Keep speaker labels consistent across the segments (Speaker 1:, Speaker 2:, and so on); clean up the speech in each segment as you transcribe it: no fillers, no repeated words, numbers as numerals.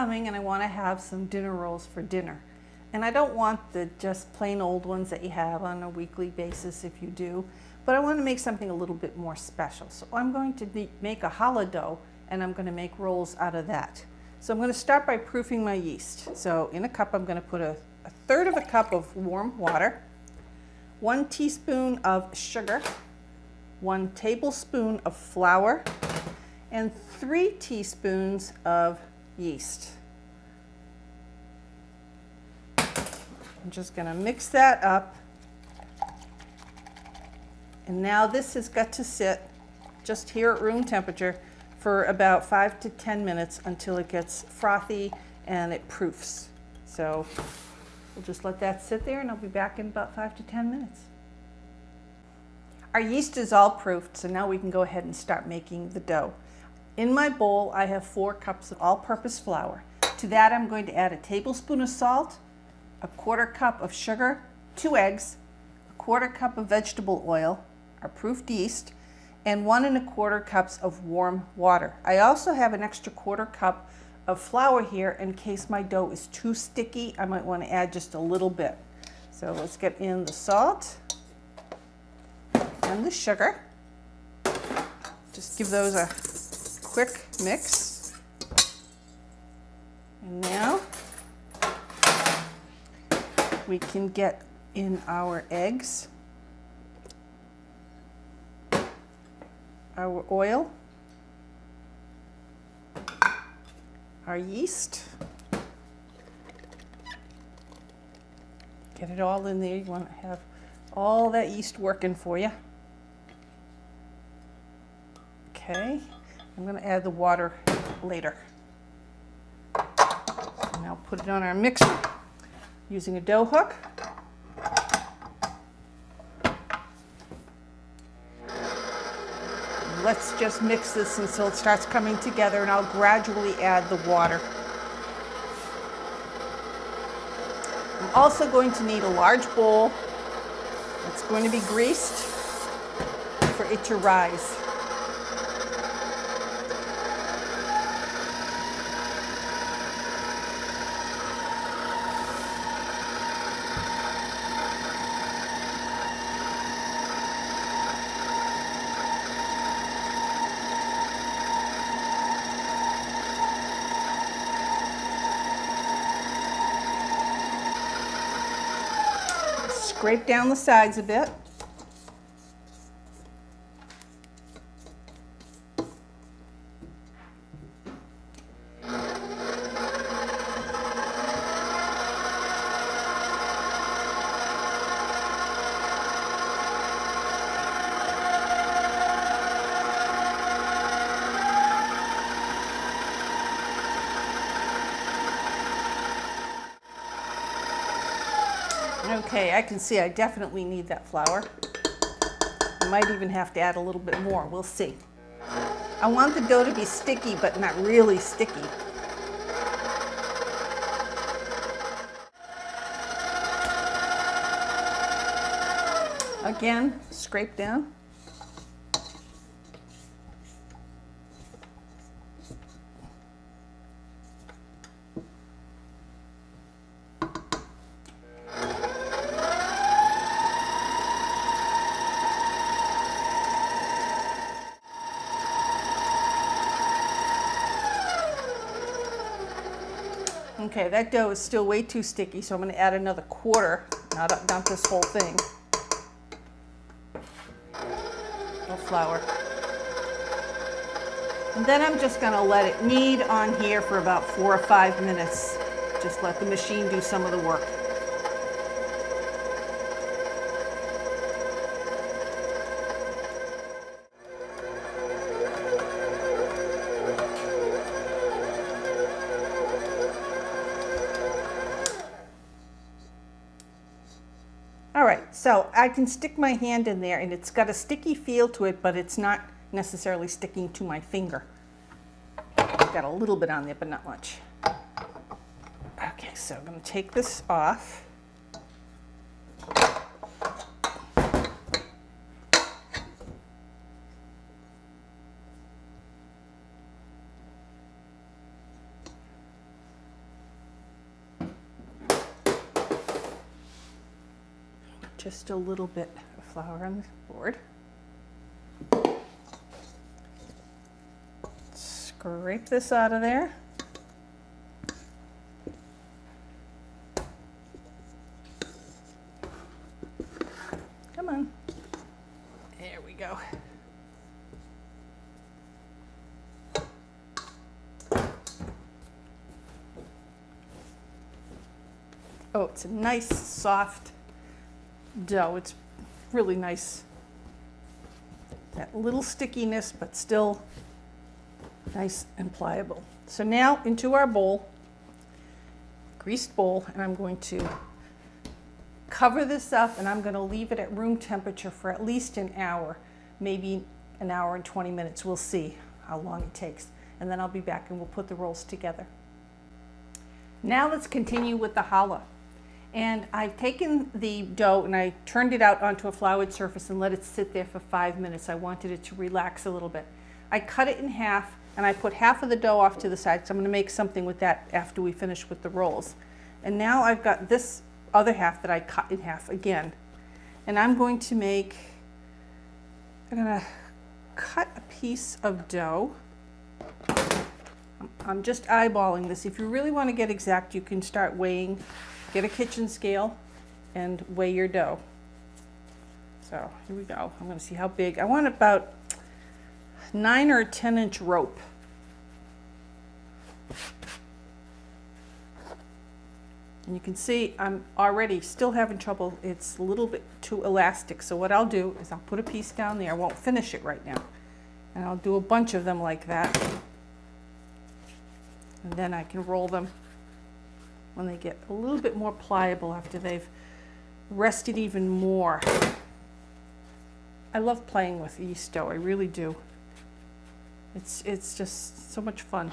Speaker 1: coming and I want to have some dinner rolls for dinner. And I don't want the just plain old ones that you have on a weekly basis if you do, but I want to make something a little bit more special. So I'm going to make a challah dough and I'm going to make rolls out of that. So I'm going to start by proofing my yeast. So in a cup I'm going to put a third of a cup of warm water, 1 teaspoon of sugar, 1 tablespoon of flour, and 3 teaspoons of yeast. I'm just going to mix that up. And now this has got to sit just here at room temperature for about 5 to 10 minutes until it gets frothy and it proofs. So we'll just let that sit there and I'll be back in about 5 to 10 minutes. Our yeast is all proofed, so now we can go ahead and start making the dough. In my bowl, I have 4 cups of all-purpose flour. To that, I'm going to add a tablespoon of salt, a 1/4 cup of sugar, 2 eggs, a 1/4 cup of vegetable oil, our proofed yeast, and 1 1/4 cups of warm water. I also have an extra 1/4 cup of flour here in case my dough is too sticky. I might want to add just a little bit. So let's get in the salt and the sugar. Just give those a quick mix. And now we can get in our eggs, our oil, our yeast. Get it all in there. You want to have all that yeast working for you. Okay, I'm going to add the water later. And I'll put it on our mixer using a dough hook. Let's just mix this until it starts coming together, and I'll gradually add the water. I'm also going to need a large bowl that's going to be greased for it to rise. Scrape down the sides a bit. Okay, I can see I definitely need that flour. I might even have to add a little bit more. We'll see. I want the dough to be sticky, but not really sticky. Again, scrape down. Okay, that dough is still way too sticky, so I'm going to add another 1/4, not this whole thing, of flour. And then I'm just going to let it knead on here for about 4 or 5 minutes. Just let the machine do some of the work. All right, so I can stick my hand in there and it's got a sticky feel to it, but it's not necessarily sticking to my finger. I've got a little bit on there, but not much. Okay, so I'm going to take this off. just a little bit of flour on the board. Scrape this out of there. Come on. There we go. Oh, it's a nice, soft dough. It's really nice. That little stickiness, but still nice and pliable. So now into our bowl, greased bowl, and I'm going to cover this up and I'm going to leave it at room temperature for at least an hour, maybe an hour and 20 minutes. We'll see how long it takes. And then I'll be back and we'll put the rolls together. Now let's continue with the challah. And I've taken the dough and I turned it out onto a floured surface and let it sit there for 5 minutes. I wanted it to relax a little bit. I cut it in half and I put half of the dough off to the side because I'm going to make something with that after we finish with the rolls. And now I've got this other half that I cut in half again. And I'm going to cut a piece of dough. I'm just eyeballing this. If you really want to get exact, you can start weighing. Get a kitchen scale and weigh your dough. So here we go. I'm going to see how big. I want about 9 or 10-inch rope. And you can see I'm already still having trouble. It's a little bit too elastic. So what I'll do is I'll put a piece down there. I won't finish it right now. And I'll do a bunch of them like that. And then I can roll them when they get a little bit more pliable after they've rested even more. I love playing with yeast dough, I really do. It's just so much fun.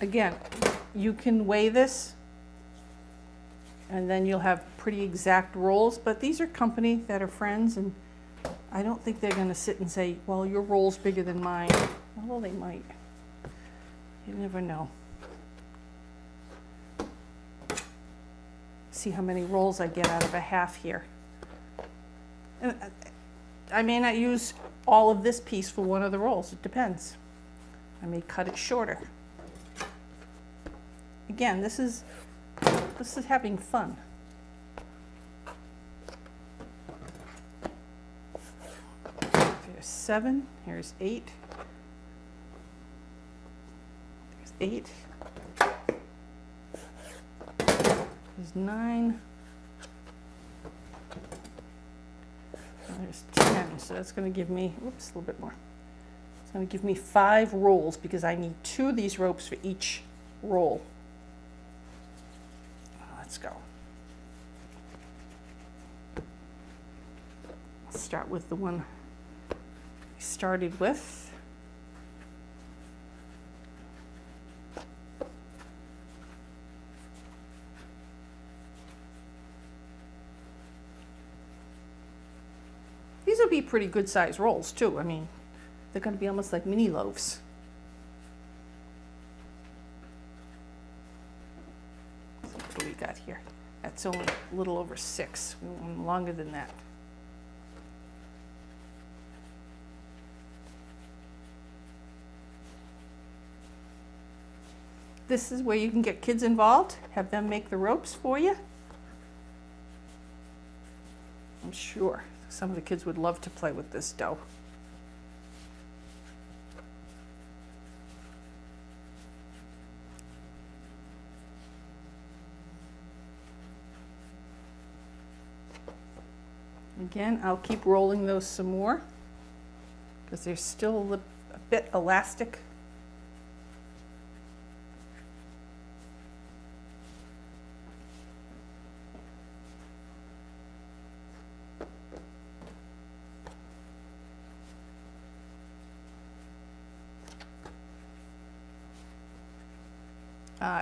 Speaker 1: Again, you can weigh this and then you'll have pretty exact rolls, but these are company that are friends and I don't think they're going to sit and say, well, your roll's bigger than mine. Although they might. You never know. See how many rolls I get out of a half here. And I may not use all of this piece for one of the rolls. It depends. I may cut it shorter. Again, this is having fun. There's 7. Here's 8. There's 8. There's 9. And there's 10. So that's going to give me, whoops, a little bit more. It's going to give me 5 rolls because I need 2 of these ropes for each roll. Let's go. Let's start with the one we started with. These will be pretty good size rolls too. I mean, they're going to be almost like mini loaves. So what do we got here? That's only a little over 6. We want them longer than that. This is where you can get kids involved, have them make the ropes for you. I'm sure some of the kids would love to play with this dough. Again, I'll keep rolling those some more because they're still a bit elastic.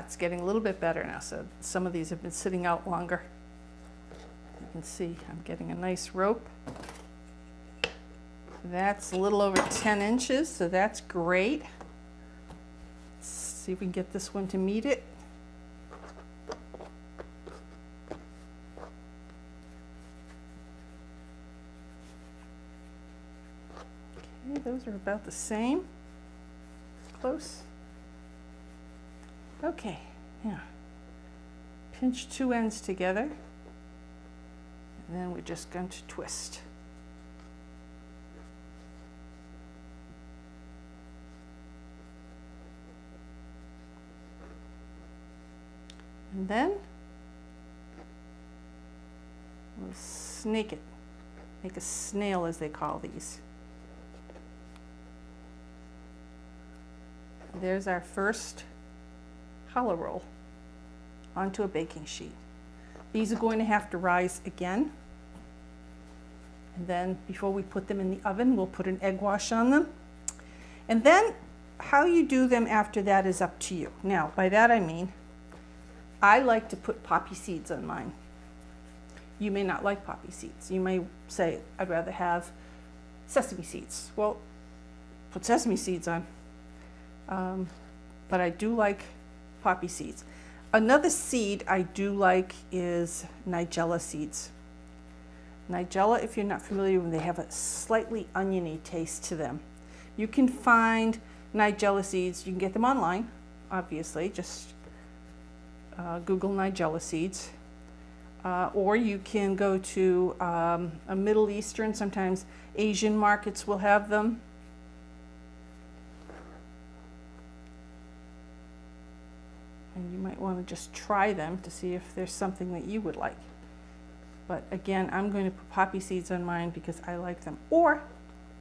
Speaker 1: It's getting a little bit better now, so some of these have been sitting out longer. You can see I'm getting a nice rope. That's a little over 10 inches, so that's great. Let's see if we can get this one to meet it. Okay, those are about the same. Close. Okay, now pinch two ends together, and then we're just going to twist. And then we'll snake it, make a snail as they call these. There's our first challah roll onto a baking sheet. These are going to have to rise again. And then before we put them in the oven, we'll put an egg wash on them. And then how you do them after that is up to you. Now, by that I mean, I like to put poppy seeds on mine. You may not like poppy seeds. You may say, I'd rather have sesame seeds. Well, put sesame seeds on. But I do like poppy seeds. Another seed I do like is nigella seeds. Nigella, if you're not familiar with them, they have a slightly oniony taste to them. You can find nigella seeds, you can get them online, obviously, just Google nigella seeds. Or you can go to a Middle Eastern, sometimes Asian markets will have them. And you might want to just try them to see if there's something that you would like. But again, I'm going to put poppy seeds on mine because I like them. Or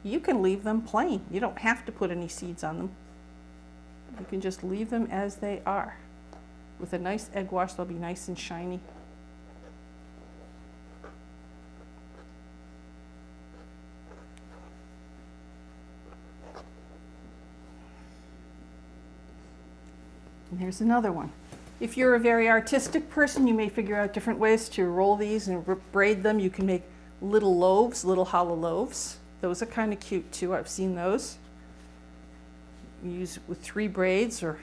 Speaker 1: you can leave them plain. You don't have to put any seeds on them. You can just leave them as they are. With a nice egg wash, they'll be nice and shiny. And here's another one. If you're a very artistic person, you may figure out different ways to roll these and braid them. You can make little loaves, little hollow loaves. Those are kind of cute too. I've seen those. You use it with 3 braids, or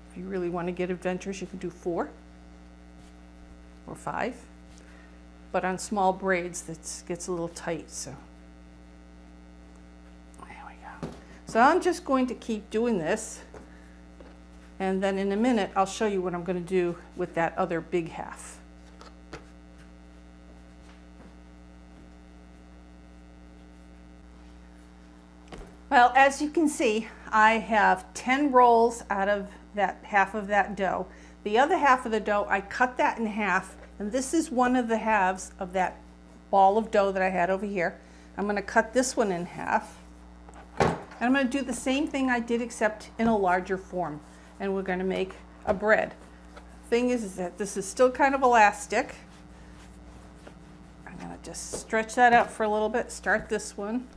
Speaker 1: if you really want to get adventurous, you can do 4 or 5. But on small braids, that gets a little tight, so there we go. So I'm just going to keep doing this. And then in a minute, I'll show you what I'm going to do with that other big half. Well, as you can see, I have 10 rolls out of that half of that dough. The other half of the dough, I cut that in half, and this is one of the halves of that ball of dough that I had over here. I'm going to cut this one in half, and I'm going to do the same thing I did except in a larger form. And we're going to make a bread. Thing is that this is still kind of elastic. I'm going to just stretch that out for a little bit. Start this one.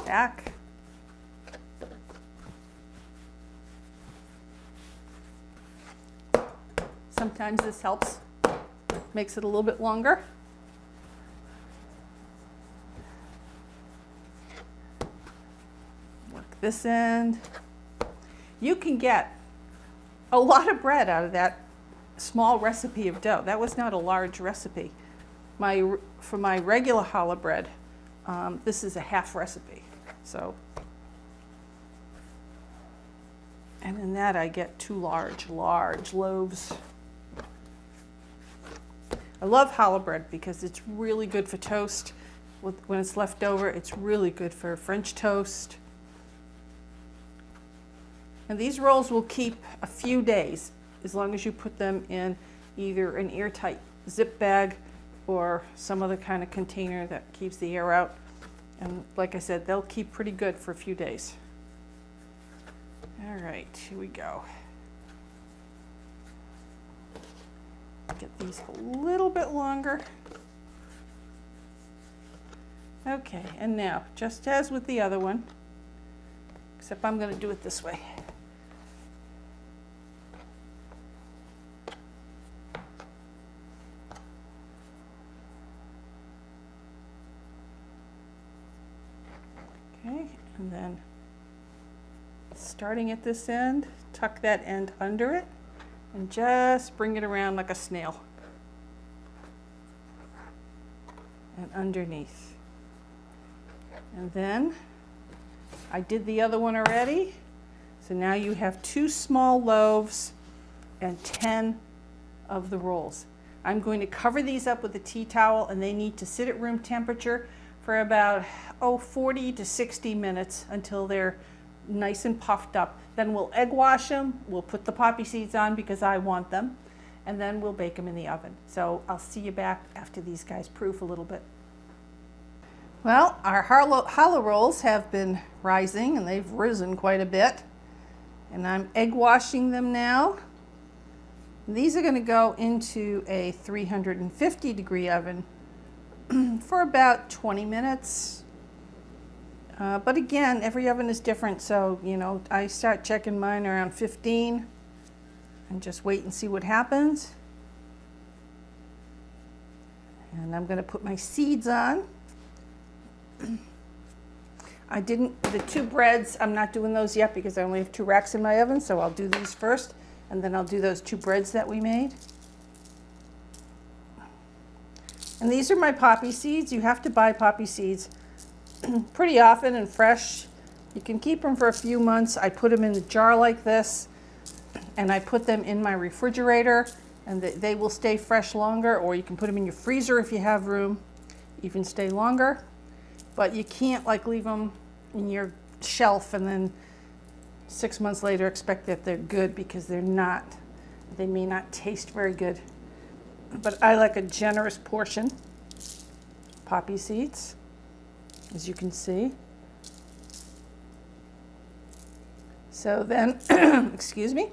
Speaker 1: Back. Sometimes this helps, makes it a little bit longer. This end. You can get a lot of bread out of that small recipe of dough. That was not a large recipe. For my regular challah bread, this is a half recipe. So, and in that I get 2 large loaves. I love challah bread because it's really good for toast. When it's left over, it's really good for French toast. And these rolls will keep a few days as long as you put them in either an airtight zip bag or some other kind of container that keeps the air out. And like I said, they'll keep pretty good for a few days. All right, here we go. Get these a little bit longer. Okay, and now, just as with the other one, except I'm going to do it this way. Okay, and then starting at this end, tuck that end under it, and just bring it around like a snail. And underneath. And then I did the other one already. So now you have 2 small loaves and 10 of the rolls. I'm going to cover these up with a tea towel, and they need to sit at room temperature for about 40 to 60 minutes until they're nice and puffed up. Then we'll egg wash them, we'll put the poppy seeds on because I want them, and then we'll bake them in the oven. So I'll see you back after these guys proof a little bit. Well, our challah rolls have been rising, and they've risen quite a bit. And I'm egg washing them now. These are going to go into a 350 degree oven for about 20 minutes. But again, every oven is different, so I start checking mine around 15 and just wait and see what happens. And I'm going to put my seeds on. The 2 breads, I'm not doing those yet because I only have 2 racks in my oven, so I'll do these first, and then I'll do those 2 breads that we made. And these are my poppy seeds. You have to buy poppy seeds pretty often and fresh. You can keep them for a few months. I put them in a jar like this, and I put them in my refrigerator, and they will stay fresh longer, or you can put them in your freezer if you have room, even stay longer. But you can't leave them in your shelf and then 6 months later expect that they're good, because they're not. They may not taste very good. But I like a generous portion of poppy seeds, as you can see. So then, excuse me.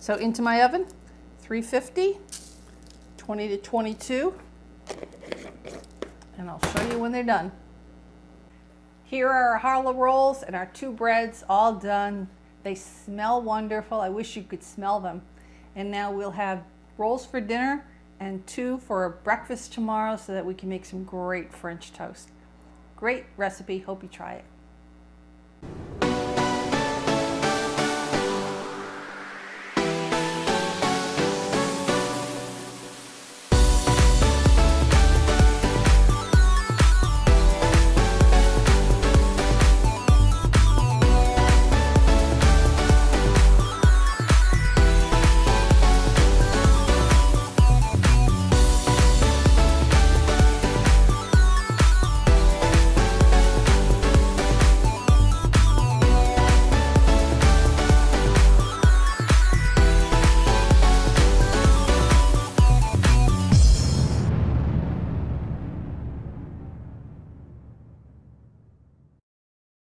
Speaker 1: So into my oven, 350, 20 to 22. And I'll show you when they're done. Here are our challah rolls and our 2 breads all done. They smell wonderful. I wish you could smell them. And now we'll have rolls for dinner and 2 for breakfast tomorrow, so that we can make some great French toast. Great recipe. Hope you try it.